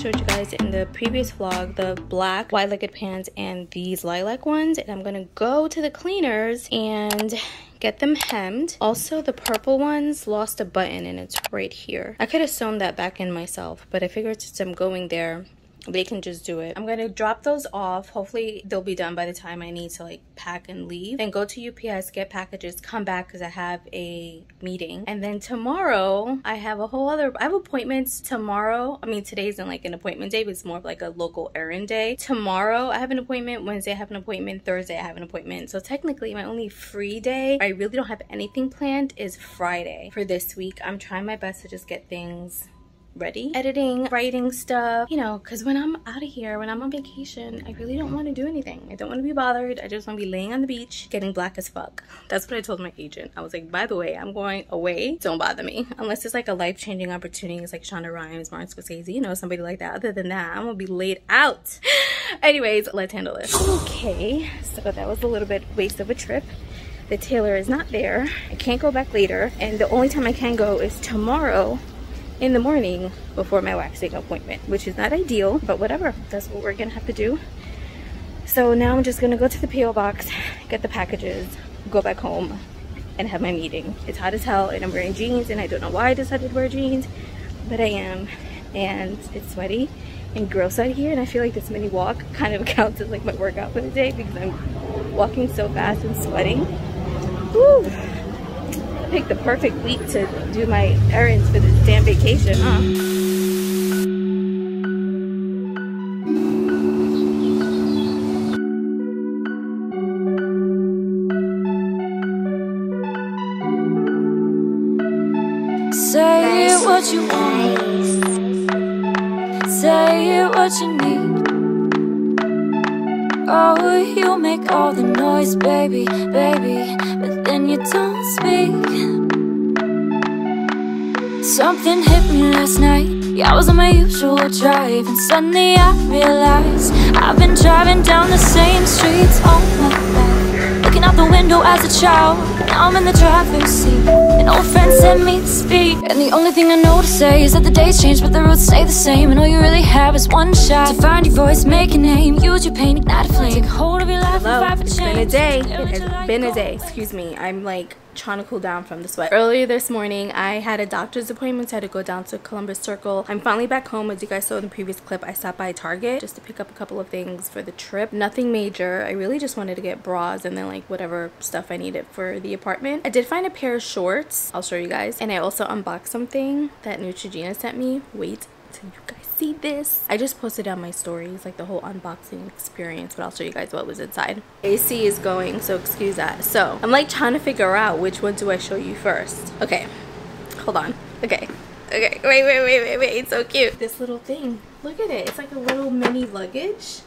showed you guys in the previous vlog, the black wide-legged pants and these lilac ones, and I'm gonna go to the cleaners and get them hemmed. Also, the purple ones lost a button and it's right here. I could have sewn that back in myself, but I figured since I'm going there, they can just do it. I'm gonna drop those off. Hopefully they'll be done by the time I need to like pack and leave. Then go to UPS, get packages, come back because I have a meeting. And then tomorrow I have I have appointments tomorrow. I mean, today's not like an appointment day, but it's more of like a local errand day. Tomorrow I have an appointment, Wednesday I have an appointment, Thursday I have an appointment. So technically my only free day, I really don't have anything planned, is Friday for this week. I'm trying my best to just get things ready, editing, writing stuff, you know, because when I'm out of here, when I'm on vacation, I really don't want to do anything. I don't want to be bothered. I just want to be laying on the beach getting black as fuck. That's what I told my agent. I was like, by the way, I'm going away, don't bother me unless it's like a life-changing opportunity. It's like Shonda Rhimes, Martin Scorsese, you know, somebody like that. Other than that, I'm gonna be laid out. Anyways, let's handle this. Okay, so that was a little bit waste of a trip. The tailor is not there. I can't go back later, and the only time I can go is tomorrow in the morning before my waxing appointment, which is not ideal, but whatever, that's what we're gonna have to do. So now I'm just gonna go to the PO box, get the packages, go back home and have my meeting. It's hot as hell and I'm wearing jeans, and I don't know why I decided to wear jeans, but I am, and it's sweaty and gross out here, and I feel like this mini walk kind of counts as like my workout for the day because I'm walking so fast and sweating. Woo! Picked the perfect week to do my errands for this damn vacation, huh? Say it what you want, say it what you need. Oh, you make all the noise, baby, baby, but then you don't speak. Something hit me last night. Yeah, I was on my usual drive, and suddenly I realized I've been driving down the same streets all my life, looking out the window as a child. Now I'm in the driver's seat. An old friend sent me to speak, and the only thing I know to say is that the days change, but the roads stay the same. And all you really have is one shot to find your voice, make a name, use your pain, ignite a flame, take hold of your life. Hello, it's been a day. It has been a day. Excuse me. I'm like trying to cool down from the sweat. Earlier this morning I had a doctor's appointment, so I had to go down to Columbus Circle. I'm finally back home. As you guys saw in the previous clip, I stopped by Target just to pick up a couple of things for the trip. Nothing major. I really just wanted to get bras and then like whatever stuff I needed for the apartment. I did find a pair of shorts, I'll show you guys, and I also unboxed something that Neutrogena sent me. Wait till you guys see this. I just posted on my stories like the whole unboxing experience, but I'll show you guys what was inside. AC is going, so excuse that. So I'm like trying to figure out which one do I show you first. Okay, hold on. Okay, wait, it's so cute. This little thing, look at it. It's like a little mini luggage.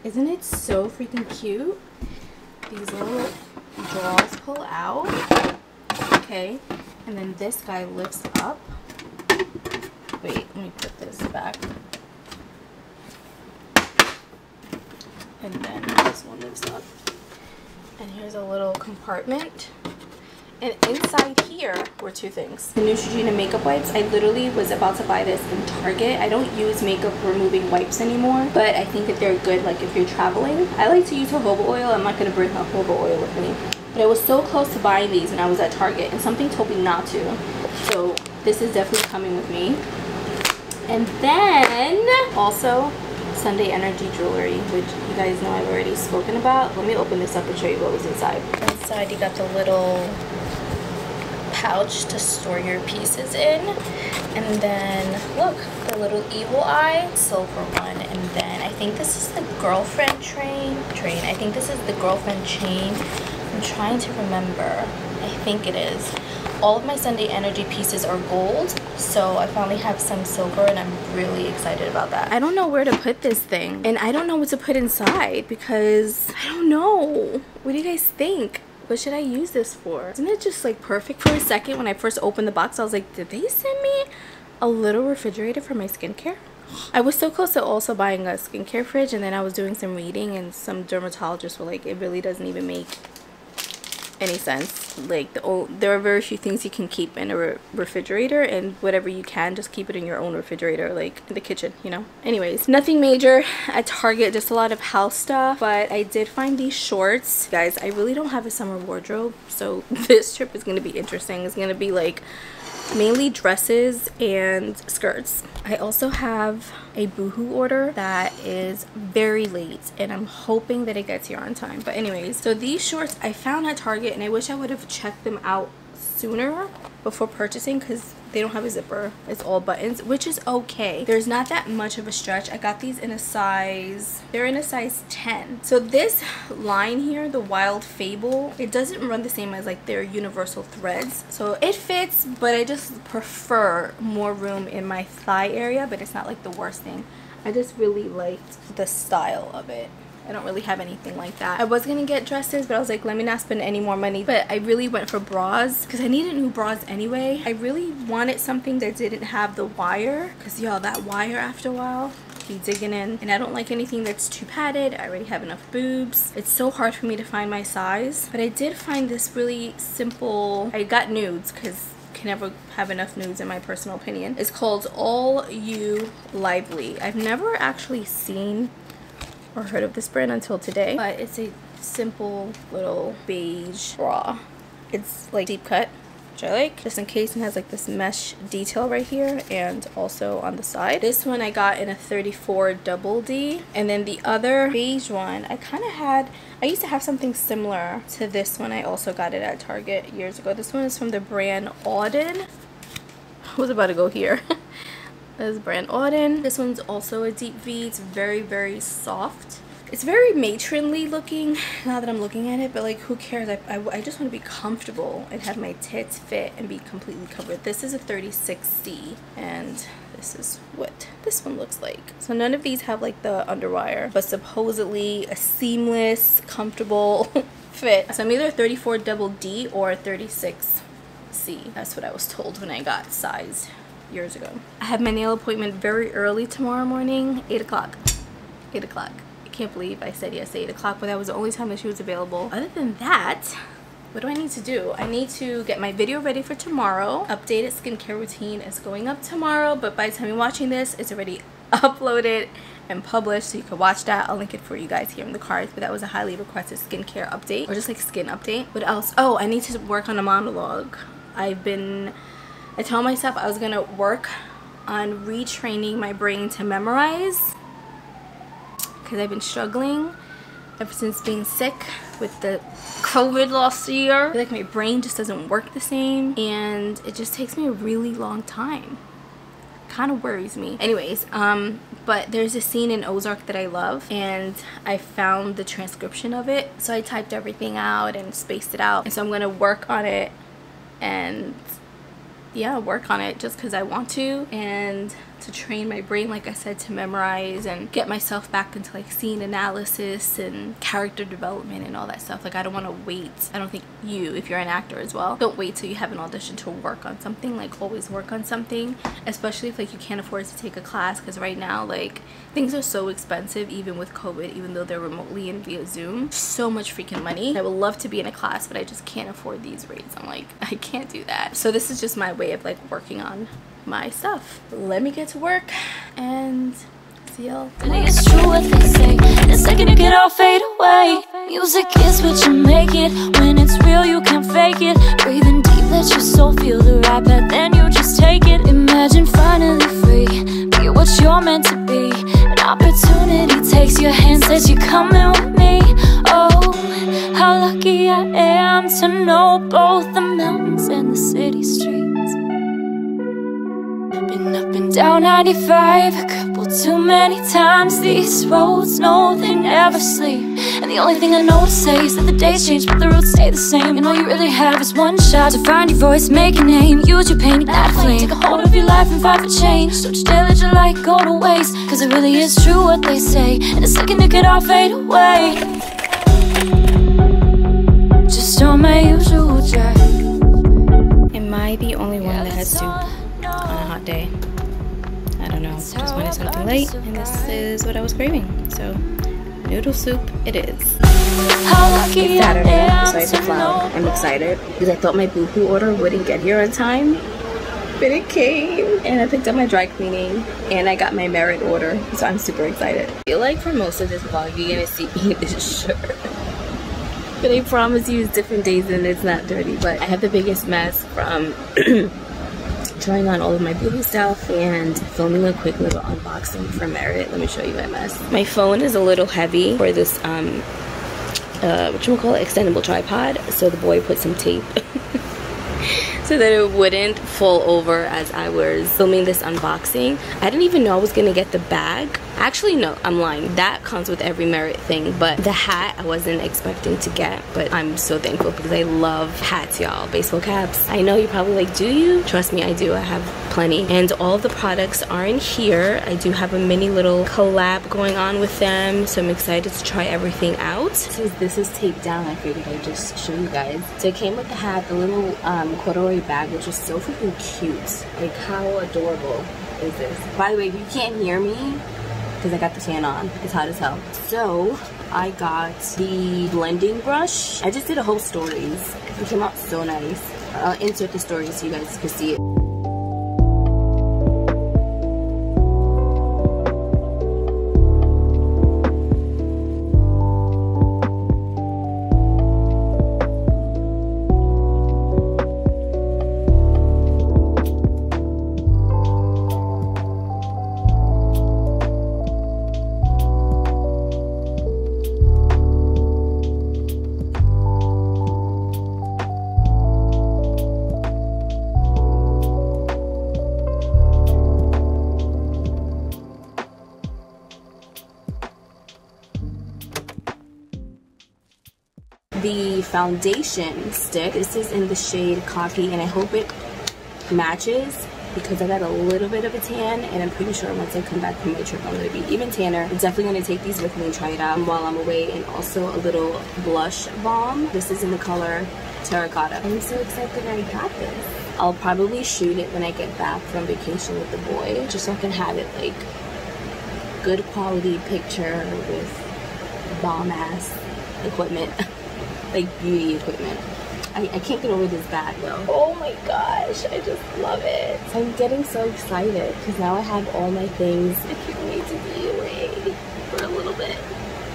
Isn't it so freaking cute? These little drawers pull out. Okay, and then this guy lifts up. Wait, let me put this back. And then this one lifts up. And here's a little compartment. And inside here were two things. The Neutrogena makeup wipes. I literally was about to buy this in Target. I don't use makeup removing wipes anymore, but I think that they're good like if you're traveling. I like to use jojoba oil. I'm not going to bring jojoba oil with me. But I was so close to buying these when I was at Target, and something told me not to. So this is definitely coming with me. And then also Sunday Energy jewelry, which you guys know I've already spoken about. Let me open this up and show you what was inside. Inside you got the little pouch to store your pieces in, and then look, the little evil eye silver one, and then I think this is the girlfriend train. I think this is the girlfriend chain. I'm trying to remember. I think it is. All of my Sunday Energy pieces are gold, so I finally have some silver, and I'm really excited about that. I don't know where to put this thing, and I don't know what to put inside because I don't know. What do you guys think? What should I use this for? Isn't it just like perfect? For a second when I first opened the box, I was like, did they send me a little refrigerator for my skincare? I was so close to also buying a skincare fridge, and then I was doing some reading, and some dermatologists were like, it really doesn't even make any sense. Like there are very few things you can keep in a refrigerator, and whatever you can, just keep it in your own refrigerator, like in the kitchen, you know. Anyways, nothing major at Target, just a lot of house stuff. But I did find these shorts. Guys, I really don't have a summer wardrobe, so this trip is going to be interesting. It's going to be like mainly dresses and skirts. I also have a Boohoo order that is very late, and I'm hoping that it gets here on time. But anyways, so these shorts I found at Target, and I wish I would have checked them out sooner before purchasing, because they don't have a zipper. It's all buttons, which is okay. There's not that much of a stretch. I got these in a size, they're in a size 10. So this line here, the Wild Fable, it doesn't run the same as like their universal threads. So it fits, but I just prefer more room in my thigh area, but it's not like the worst thing. I just really liked the style of it. I don't really have anything like that. I was gonna get dresses, but I was like, let me not spend any more money. But I really went for bras because I needed new bras anyway. I really wanted something that didn't have the wire, because y'all, that wire after a while be digging in, and I don't like anything that's too padded. I already have enough boobs. It's so hard for me to find my size, but I did find this really simple. I got nudes because can never have enough nudes in my personal opinion. It's called All You Lively. I've never actually seen or heard of this brand until today, but it's a simple little beige bra. It's like deep cut, which I like, just in case, and has like this mesh detail right here and also on the side. This one I got in a 34 double D, and then the other beige one I used to have something similar to this one. I also got it at Target years ago. This one is from the brand Auden. I was about to go here. This is brand Auden. This one's also a deep V. It's very, very soft. It's very matronly looking now that I'm looking at it, but like, who cares? I just want to be comfortable and have my tits fit and be completely covered. This is a 36C, and this is what this one looks like. So none of these have like the underwire, but supposedly a seamless, comfortable fit. So I'm either 34 double D or 36C. That's what I was told when I got sized years ago. I have my nail appointment very early tomorrow morning, 8 o'clock. 8 o'clock. I can't believe I said yes, 8 o'clock, but that was the only time that she was available. Other than that, what do I need to do? I need to get my video ready for tomorrow. Updated skincare routine is going up tomorrow, but by the time you're watching this, it's already uploaded and published, so you can watch that. I'll link it for you guys here in the cards, but that was a highly requested skincare update, or just like skin update. What else? Oh, I need to work on a monologue. I told myself I was gonna work on retraining my brain to memorize, because I've been struggling ever since being sick with the COVID last year. I feel like my brain just doesn't work the same, and it just takes me a really long time. Kind of worries me. Anyways, but there's a scene in Ozark that I love, and I found the transcription of it, so I typed everything out and spaced it out, and so I'm gonna work on it, and yeah, work on it just because I want to, and to train my brain, like I said, to memorize and get myself back into like scene analysis and character development and all that stuff. Like, I don't want to wait. I don't think you, if you're an actor as well, don't wait till you have an audition to work on something. Like, always work on something, especially if like you can't afford to take a class, because right now like things are so expensive, even with COVID, even though they're remotely and via Zoom. So much freaking money. I would love to be in a class, but I just can't afford these rates. I'm like, I can't do that. So this is just my way of like working on my stuff. Let me get to work and see y'all. It's true what they say. In a second it can all fade away. Music is what you make it. When it's real you can't fake it. Breathing deep, let your soul feel the right path, then you just take it. Imagine finally free. Be what you're meant to be. An opportunity takes your hand, says you're coming with me. Oh, how lucky I am to know both the mountains and the city streets. Been up and down 95 a couple too many times. These roads know they never sleep, and the only thing I know to say is that the days change but the routes stay the same. And all you really have is one shot to find your voice, make a name. Use your pain, ignite a flame. Take a hold of your life and fight for change. Don't you dare let your light go to waste, cause it really is true what they say. In a second it could all fade away. Just on my usual drive. Am I the only one that has soup on a hot day? I don't know. Just wanted something light, and this is what I was craving. So, noodle soup it is. How lucky It's Saturday, started the vlog. I'm excited because I thought my boohoo order wouldn't get here on time, but it came. And I picked up my dry cleaning and I got my Merit order, so I'm super excited. I feel like for most of this vlog you're gonna see me in this shirt, but I promise you it's different days and it's not dirty. But I have the biggest mess from trying on all of my boohoo stuff and filming a quick little unboxing for Merit. Let me show you my mess. My phone is a little heavy for this whatchamacallit, extendable tripod, so the boy put some tape so that it wouldn't fall over as I was filming this unboxing. I didn't even know I was gonna get the bag. Actually, no, I'm lying. That comes with every Merit thing, but the hat I wasn't expecting to get, but I'm so thankful because I love hats, y'all. Baseball caps. I know you're probably like, do you? Trust me, I do. I have plenty. And all of the products are in here. I do have a mini little collab going on with them, so I'm excited to try everything out. Since this is taped down, I figured I'd just show you guys. So it came with the hat, the little corduroy bag, which is so freaking cute. Like, how adorable is this? By the way, if you can't hear me, because I got the fan on, it's hot as hell. So I got the blending brush. I just did a whole stories. It came out so nice. I'll insert the stories so you guys can see it. The foundation stick, this is in the shade Coffee, and I hope it matches because I got a little bit of a tan, and I'm pretty sure once I come back from my trip I'm going to be even tanner. I'm definitely going to take these with me and try it out while I'm away. And also a little blush balm. This is in the color Terracotta. I'm so excited that I got this. I'll probably shoot it when I get back from vacation with the boy, just so I can have it like good quality picture with bomb ass equipment. Like beauty equipment. I can't get over this bag though. Oh my gosh, I just love it. I'm getting so excited because now I have all my things. I can't wait to be away for a little bit.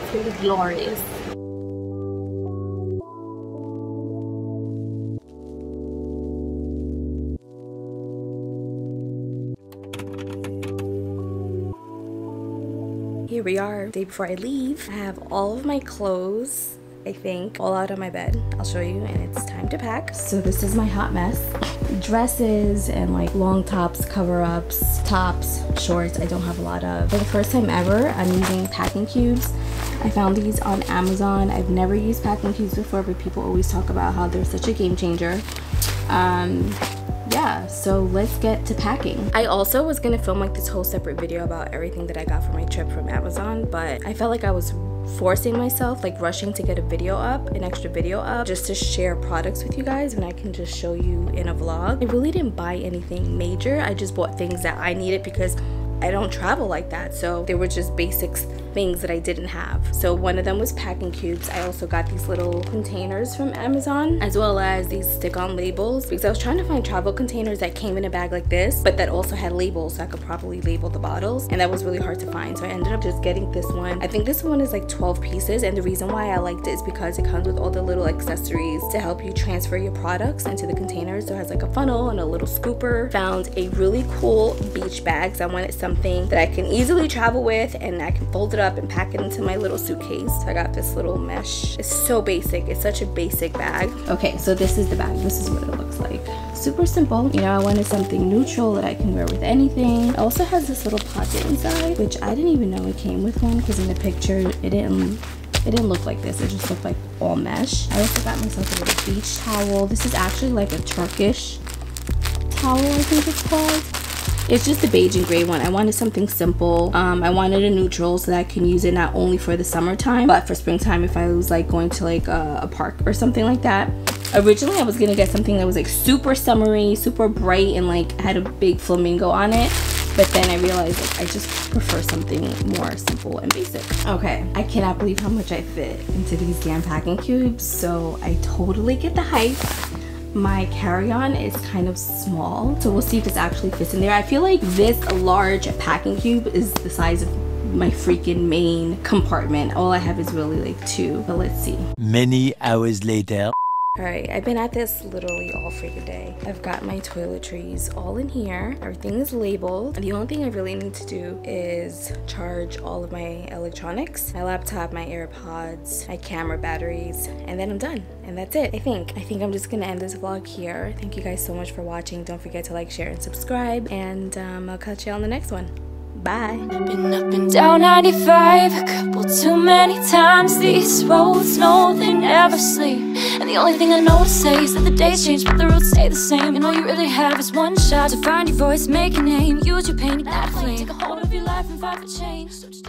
It's gonna be glorious. Here we are, day before I leave. I have all of my clothes, I think, all out on my bed. I'll show you, and it's time to pack. So this is my hot mess. Dresses and like long tops, cover-ups, tops, shorts, I don't have a lot of. For the first time ever, I'm using packing cubes. I found these on Amazon. I've never used packing cubes before, but people always talk about how they're such a game changer. Yeah, so let's get to packing. I also was gonna film like this whole separate video about everything that I got for my trip from Amazon, but I felt like I was forcing myself, like rushing to get a video up, an extra video up, just to share products with you guys, and I can just show you in a vlog. I really didn't buy anything major. I just bought things that I needed because I don't travel like that, so they were just basic things that I didn't have. So one of them was packing cubes. I also got these little containers from Amazon, as well as these stick-on labels, because I was trying to find travel containers that came in a bag like this, but that also had labels so I could properly label the bottles, and that was really hard to find. So I ended up just getting this one. I think this one is like 12 pieces, and the reason why I liked it is because it comes with all the little accessories to help you transfer your products into the containers. So it has like a funnel and a little scooper. Found a really cool beach bag, so I wanted something that I can easily travel with, and I can fold it up and pack it into my little suitcase. So I got this little mesh. It's so basic. It's such a basic bag. Okay, so this is the bag. This is what it looks like. Super simple. You know, I wanted something neutral that I can wear with anything. It also has this little pocket inside, which I didn't even know it came with one, because in the picture it didn't look like this. It just looked like all mesh. I also got myself a little beach towel. This is actually like a Turkish towel, I think it's called. It's just the beige and gray one. I wanted something simple. I wanted a neutral so that I can use it not only for the summertime, but for springtime if I was like going to like a park or something like that. Originally I was gonna get something that was like super summery, super bright, and like had a big flamingo on it. But then I realized like I just prefer something more simple and basic. Okay, I cannot believe how much I fit into these damn packing cubes. So I totally get the hype. My carry-on is kind of small, so we'll see if this actually fits in there. I feel like this large packing cube is the size of my freaking main compartment. All I have is really like 2, but let's see. Many hours later. Alright, I've been at this literally all freaking day. I've got my toiletries all in here. Everything is labeled. And the only thing I really need to do is charge all of my electronics, my laptop, my AirPods, my camera batteries, and then I'm done. And that's it, I think. I think I'm just gonna end this vlog here. Thank you guys so much for watching. Don't forget to like, share, and subscribe. And I'll catch you on the next one. Bye. Been up and down 95 a couple too many times. These roads, no, they never sleep. And the only thing I know to say is that the days change but the routes stay the same. And all you really have is one shot to find your voice, make a name, use your pain, ignite a flame. Take a hold of your life and fight for change. So just